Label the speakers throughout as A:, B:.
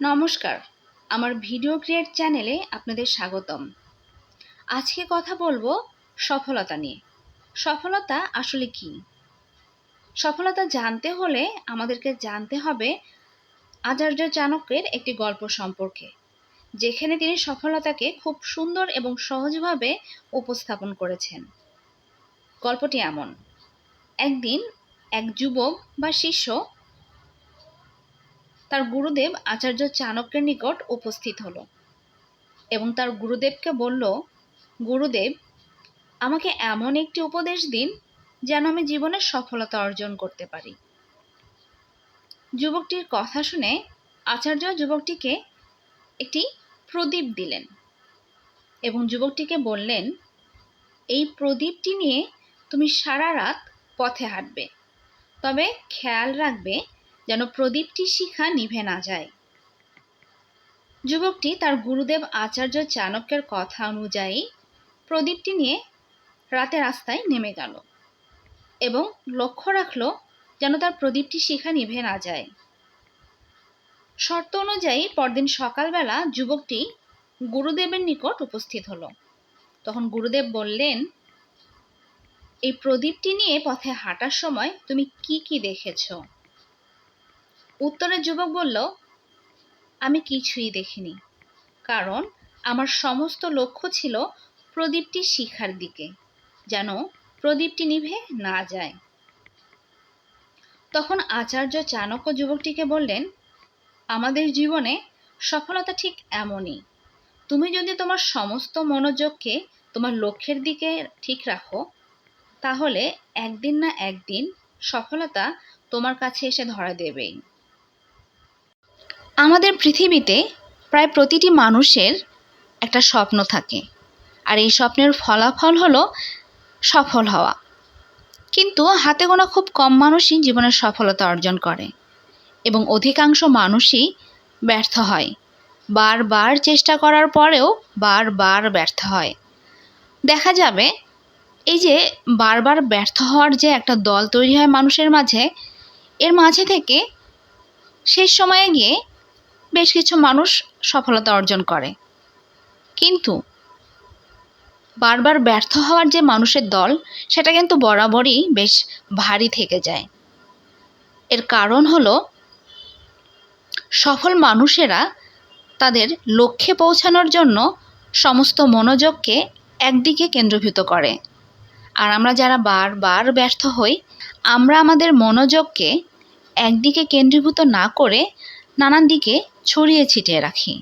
A: নমস্কার, আমার video create চ্যানেলে আপনাদের স্বাগতম। আজকে কথা বলবো সফলতা নিয়ে। সফলতা আসলে কি? সফলতা জানতে হলে আমাদেরকে জানতে হবে আচার্য চাণক্যের একটি গল্প সম্পর্কে, যেখানে তিনি সফলতাকে খুব সুন্দর এবং সহজভাবে উপস্থাপন করেছেন। গল্পটি এমন: একদিন এক যুবক বা শিষ্য তার গুরুদেব আচার্য চাণক্যের নিকট উপস্থিত হলো এবং তার গুরুদেবকে বলল, গুরুদেব, আমাকে এমন একটি উপদেশ দিন যেন আমি জীবনে সফলতা অর্জন করতে পারি। যুবকটির কথা শুনে আচার্য যুবকটিকে একটি প্রদীপ দিলেন এবং যুবকটিকে বললেন, এই প্রদীপটি নিয়ে তুমি সারা রাত পথে হাঁটবে, তবে খেয়াল রাখবে যেন প্রদীপটির শিখা নিভে না যায়। যুবকটি তার গুরুদেব আচার্য চাণক্যের কথা অনুযায়ী প্রদীপটি নিয়ে রাতে রাস্তায় নেমে গেল এবং লক্ষ্য রাখল যেন তার প্রদীপটি শিখা নিভে না যায়। শর্ত অনুযায়ী পরদিন সকালবেলা যুবকটি গুরুদেবের নিকট উপস্থিত হলো। তখন গুরুদেব বললেন, এই প্রদীপটি নিয়ে পথে হাঁটার সময় তুমি কি কি দেখেছ? উত্তরে যুবক বলল, আমি কিছুই দেখিনি, কারণ আমার সমস্ত লক্ষ্য ছিল প্রদীপটি শিখার দিকে, যেন প্রদীপটি নিভে না যায়। তখন আচার্য চাণক্য যুবকটিকে বললেন, আমাদের জীবনে সফলতা ঠিক এমনই। তুমি যদি তোমার সমস্ত মনোযোগকে তোমার লক্ষ্যের দিকে ঠিক রাখো, তাহলে একদিন না একদিন সফলতা তোমার কাছে এসে ধরা দেবেই। আমাদের পৃথিবীতে প্রায় প্রতিটি মানুষের একটা স্বপ্ন থাকে, আর এই স্বপ্নের ফলাফল হলো সফল হওয়া। কিন্তু হাতে গোনা খুব কম মানুষই জীবনের সফলতা অর্জন করে এবং অধিকাংশ মানুষই ব্যর্থ হয়। বারবার চেষ্টা করার পরেও বারবার ব্যর্থ হয়। দেখা যাবে এই যে বারবার ব্যর্থ হওয়ার যে একটা দল তৈরি হয় মানুষের মাঝে, এর মাঝে থেকে শেষ সময়ে গিয়ে বেশ কিছু মানুষ সফলতা অর্জন করে। কিন্তু বারবার ব্যর্থ হওয়ার যে মানুষের দল, সেটা কিন্তু বরাবরই বেশ ভারী থেকে যায়। এর কারণ হলো সফল মানুষেরা তাদের লক্ষ্যে পৌঁছানোর জন্য সমস্ত মনোযোগকে একদিকে কেন্দ্রীভূত করে, আর আমরা যারা বারবার ব্যর্থ হই, আমরা আমাদের মনোযোগকে একদিকে কেন্দ্রীভূত না করে নানান দিকে ছড়িয়ে ছিটিয়ে রাখি।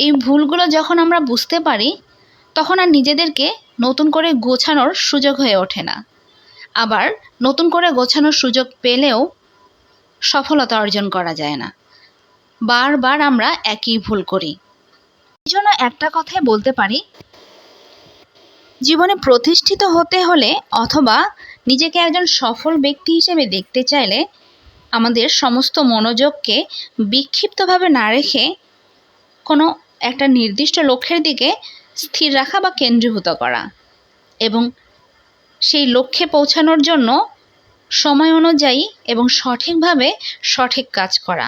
A: এই ভুলগুলো যখন আমরা বুঝতে পারি, তখন আর নিজেদেরকে নতুন করে গোছানোর সুযোগ হয়ে ওঠে না। আবার নতুন করে গোছানোর সুযোগ পেলেও সফলতা অর্জন করা যায় না। বারবার আমরা একই ভুল করি। এই জন্য একটা কথাই বলতে পারি, জীবনে প্রতিষ্ঠিত হতে হলে অথবা নিজেকে একজন সফল ব্যক্তি হিসেবে দেখতে চাইলে আমাদের সমস্ত মনোযোগকে বিক্ষিপ্তভাবে না রেখে কোনো একটা নির্দিষ্ট লক্ষ্যের দিকে স্থির রাখা বা কেন্দ্রীভূত করা এবং সেই লক্ষ্যে পৌঁছানোর জন্য সময় অনুযায়ী এবং সঠিকভাবে সঠিক কাজ করা।